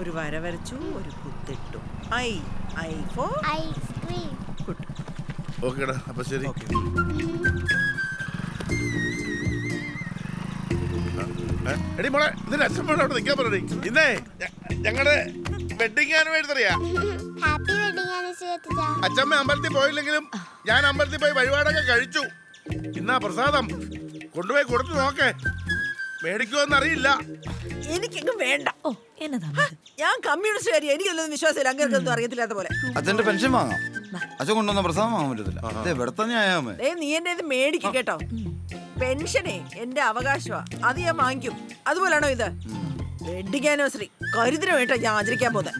ഒരു വര വരച്ചു, ഒരു കുത്തിട്ടു. I for ice cream. ഗുഡ്. ഓക്കേടാ, അപ്പൊ ശരി. എടി മോളെ, ഇതിന്റെ അച്ഛൻ മോളെ അവിടെ നിൽക്കാൻ പറയണേ. ഇന്നേ ഞങ്ങളുടെ വെഡിങ് ആനിവേഴ്സറി അറിയാ. Happy wedding anniversary. അച്ഛമ്മ അമ്പലത്തിൽ പോയില്ലെങ്കിലും ഞാൻ അമ്പലത്തിൽ പോയി വഴിപാടൊക്കെ കഴിച്ചു. ഇന്നാ പ്രസാദം കൊണ്ടുപോയി കൊടുത്തു നോക്കേ, മേടിക്കുമെന്നറിയില്ല. എനിക്കെങ്ങും വേണ്ട. ഓ എന്നതാ ഞാൻ കമ്മ്യൂണിസ്റ്റുകാരി, എനിക്കൊന്നും വിശ്വാസമില്ല. അങ്ങനെയൊന്നും അറിയത്തില്ലാത്ത പോലെ. അച്ഛന്റെ പെൻഷൻ വാങ്ങാം, അച്ഛൻ കൊണ്ടുവന്ന പ്രസാദം വാങ്ങാൻ പറ്റത്തില്ല. ഇവിടെ തന്നെ ആയാമേ. നീ എന്നെ ഇത് മേടിക്കും കേട്ടോ. പെൻഷനേ എന്റെ അവകാശമാ, അത് ഞാൻ വാങ്ങിക്കും. അതുപോലാണോ ഇത്? വെഡിങ് ആനിവേഴ്സറി കരുതിന് വേണ്ട ഞാൻ ആചരിക്കാൻ പോകുന്നത്.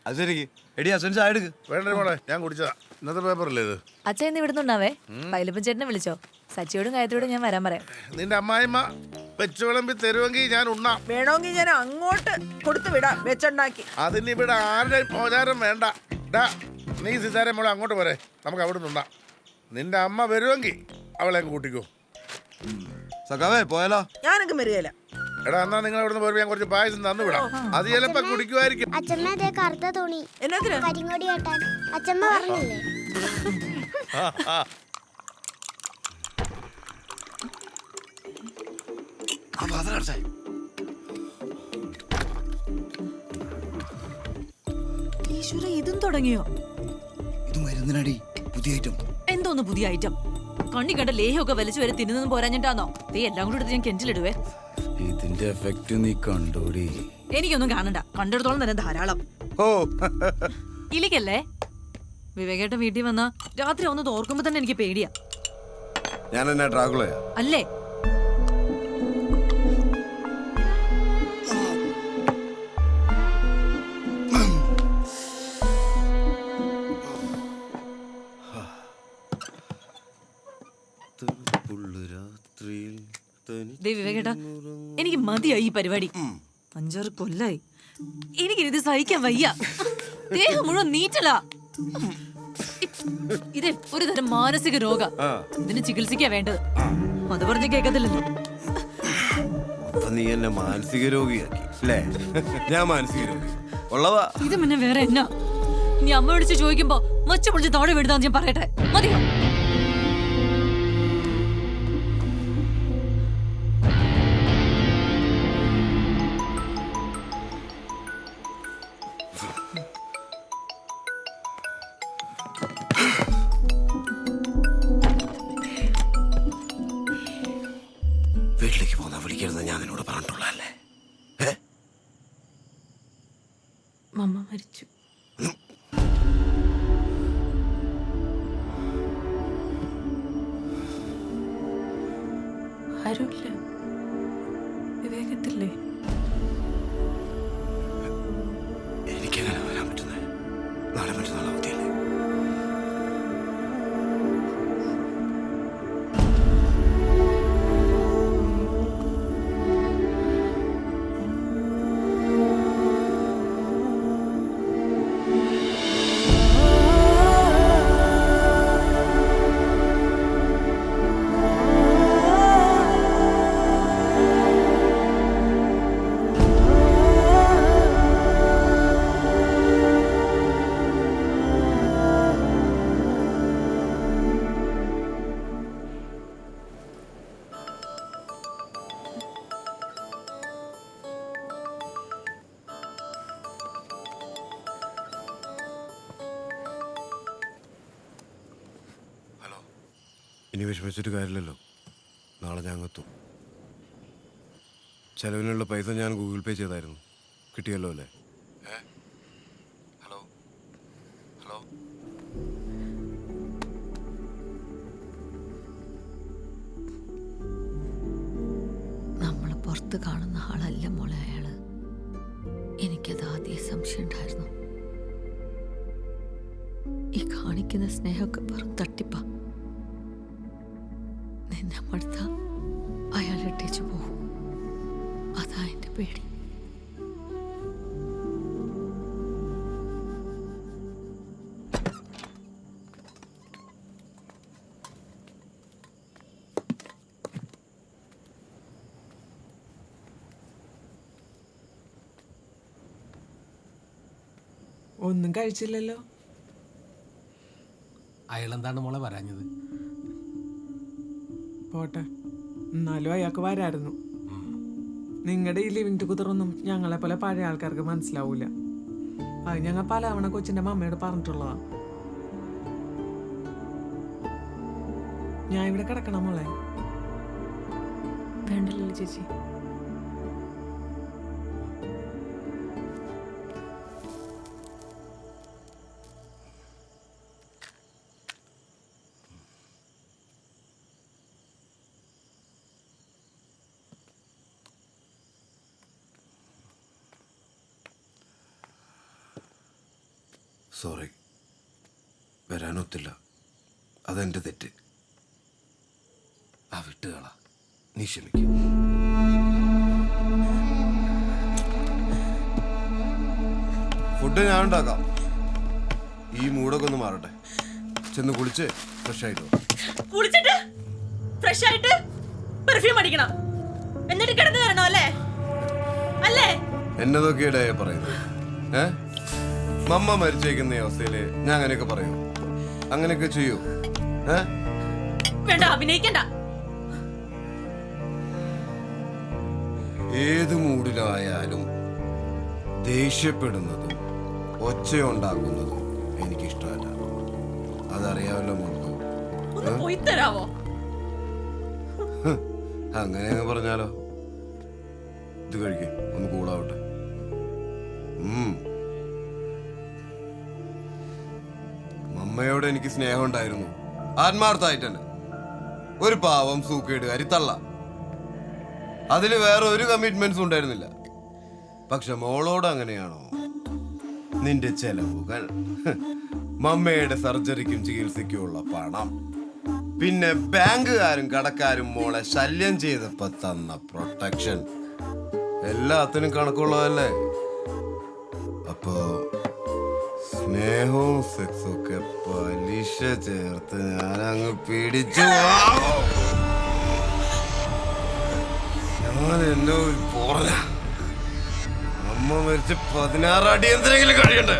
അത് ശരി. എടി അച്ഛൻ ചായ എടുക്ക്. വേണ്ട മോളെ, ഞാൻ കുടിച്ചതാ. ഇന്നത്തെ പേപ്പറല്ലേ ഇത്? അച്ഛൻ ഇന്ന് ഇവിടുന്നുണ്ടാവേ. പൈലപ്പൻ ചേട്ടനെ വിളിച്ചോ. സച്ചിയോടും ഗായത്രിയോടും ഞാൻ വരാൻ പറയാം. നിന്റെ അമ്മായിമ്മ വെച്ച് വിളമ്പി തരുമെങ്കിൽ ഞാൻ ഉണ്ണാം. വേണമെങ്കിൽ ഞാൻ അങ്ങോട്ട് കൊടുത്തു വിടാം വെച്ചുണ്ടാക്കി. അതിന് ഇവിടെ ആരുടെയും മോചാരം വേണ്ട. നീ സിതാര മോളെ അങ്ങോട്ട് പോരെ, നമുക്ക് അവിടെ നിന്നുണ്ടാ. നിന്റെ അമ്മ വരുമെങ്കിൽ അവളെ കൂട്ടിക്കോ. സഖാവേ പോയാലോ? ഞാനൊക്കെ വരികയില്ല. എടാ, എന്നാ നിങ്ങൾ അവിടെ നിന്ന് പോയി ഞാൻ കുറച്ച് പായസം തന്നു വിടാം. അത് ചിലപ്പോ കുടിക്കുമായിരിക്കും. അച്ഛമ്മ അതേ കറുത്ത തുണി എന്നാ കരിങ്ങോടി കെട്ടാൻ അച്ഛമ്മ പറഞ്ഞില്ലേ? ഈശ്വര, ഇതും തുടങ്ങിയോ? ഇത് മരുന്നിനടി പുതിയ ഐറ്റം. എന്തോന്ന് പുതിയ ഐറ്റം? കണ്ണി കണ്ട ലേഹമൊക്കെ വലിച്ചു വരെ തിന്നൊന്നും പോരാഞ്ഞിട്ടാന്നോ? എല്ലാം കൂടെ എടുത്ത് ഞാൻ കെഞ്ചിലിടുവേ. ഇതിന്റെ എഫക്റ്റ് നീ കണ്ടോടി? എനിക്കൊന്നും കാണണ്ട, കണ്ടെടുത്തോളം തന്നെ ധാരാളം. ഓ ഇലിക്കല്ലേ വിവേകേട്ട വീട്ടിൽ വന്ന രാത്രി ഒന്ന് തോർക്കുമ്പോ തന്നെ എനിക്ക് പേടിയാ. ഞാൻ എന്നാ ഡ്രാഗുളയാ? അല്ലേ? വിവേകേട്ടാ, എനിക്ക് മതിയായി ഈ പരിപാടി. 5-6 കൊല്ലായി. എനിക്കിത് സഹിക്കാൻ വയ്യ. ദേഹം മുഴുവൻ നീറ്റലാ. ഇത് ഒരു തരം മാനസിക രോഗ. ഇതിന് ചികിത്സിക്കാ വേണ്ടത്. അത് പറഞ്ഞ് കേൾക്കത്തില്ലല്ലോ. നീ എന്നെ മാനസിക രോഗിയാക്കി അല്ലേ? ഞാൻ മാനസിക രോഗി ഉള്ളതാ. ഇത് പിന്നെ വേറെ എന്നാ? ഇനി അമ്മ വിളിച്ച് ചോദിക്കുമ്പോ മച്ച പൊളിച്ച് താഴെ വിടുതാന്ന് ഞാൻ പറയട്ടെ. മതിയോ? വീട്ടിലേക്ക് പോന്നാ വിളിക്കരുത് ഞാൻ നിന്നോട് പറഞ്ഞിട്ടുള്ളതല്ലേ? മമ്മ മരിച്ചു. ആരുമില്ല. വിവേകത്തില്ലേ? എനിക്കെങ്ങനെ വരാൻ പറ്റുന്നേ? നാളെ മറ്റന്നാളെ അവധിയല്ലേ? ഇനി വിഷമിച്ചിട്ട് കാര്യമില്ലല്ലോ. നാളെ ഞാൻ എത്തും. ചെലവിനുള്ള പൈസ ഞാൻ ഗൂഗിൾ പേ ചെയ്തായിരുന്നു. കിട്ടിയല്ലോ അല്ലേ? Hello hello. നമ്മൾ പുറത്ത് കാണുന്ന ആളല്ല മോളെ അയാള്. എനിക്കത് ആദ്യം സംശയം ഉണ്ടായിരുന്നു. ഈ കാണിക്കുന്ന സ്നേഹമൊക്കെ വെറും തട്ടിപ്പാ. നിന്നെ മടുത്ത അയാൾ ഇട്ടേച്ചു പോകും. അതാ എന്റെ പേടി. ഒന്നും കഴിച്ചില്ലല്ലോ. അയാളെന്താണ് മോളെ വരാഞ്ഞത്? പോട്ടെ, എന്നാലും അയാൾക്ക് വരായിരുന്നു. നിങ്ങളുടെ ഈ ലിവിങ് ടുഗദറൊന്നും ഞങ്ങളെ പോലെ പഴയ ആൾക്കാർക്ക് മനസ്സിലാവൂല. അത് ഞങ്ങൾ പലവണ കൊച്ചിന്റെ മമ്മയോട് പറഞ്ഞിട്ടുള്ളതാ. ഞാൻ ഇവിടെ കിടക്കണം മോളെ. വേണ്ടല്ലോ ചേച്ചി. സോറി, വരാനൊത്തില്ല. അതെന്റെ തെറ്റ്. ആ വിട്ടുകള, നീ ക്ഷമിക്കും. ഫുഡ് ഞാൻ ഉണ്ടാക്കാം. ഈ മൂടൊക്കെ ഒന്ന് മാറട്ടെ. ചെന്ന് കുളിച്ച് ഫ്രഷ് ആയിട്ട് വാ. കുളിച്ചിട്ട് ഫ്രഷ് ആയിട്ട് പെർഫ്യൂം അടിക്കണം, എന്നിട്ട് കിടന്നു തരണോ അല്ലേ? അല്ലേ? എന്നതൊക്കെയുടെ പറയുന്നത്? മമ്മ മരിച്ചേക്കുന്ന അവസ്ഥയില് ഞാൻ അങ്ങനെയൊക്കെ പറയൂ? അങ്ങനെയൊക്കെ ചെയ്യൂ? വേണ്ട, അഭിനയിക്കണ്ട. ഏത് മൂഡിലായാലും ദേഷ്യപ്പെടുന്നതും ഒച്ചയുണ്ടാക്കുന്നതും എനിക്കിഷ്ടമല്ല. അതറിയാമല്ലോ മോൾക്ക്. ഒന്ന് പോയി തരാവോ? അങ്ങനെ പറഞ്ഞാലോ? ഇത് കഴിക്കേ, ഒന്ന് കൂളാവട്ടെ. മമ്മയോട് എനിക്ക് സ്നേഹം ഉണ്ടായിരുന്നു, ആത്മാർത്ഥമായിട്ട് തന്നെ. ഒരു പാവം സൂക്കേടുകാരി തള്ള. അതിന് വേറെ ഒരു കമ്മിറ്റ്മെന്റ്സും ഉണ്ടായിരുന്നില്ല. പക്ഷെ മോളോട് അങ്ങനെയാണോ? നിന്റെ ചെലവുകൾ, മമ്മയുടെ സർജറിക്കും ചികിത്സയ്ക്കും ഉള്ള പണം, പിന്നെ ബാങ്കുകാരും കടക്കാരും മോളെ ശല്യം ചെയ്തപ്പോ തന്ന പ്രൊട്ടക്ഷൻ, എല്ലാത്തിനും കണക്കുള്ളതല്ലേ? അപ്പോ സ്നേഹവും സെക്സും ഒക്കെ പലിശ ചേർത്ത് ഞാനങ്ങ് പിടിച്ചു. ഞാൻ എന്നെ ഒരു പോറല. അമ്മ മരിച്ച് 16 അടി എന്തെങ്കിലും കഴിയണ്ടേ?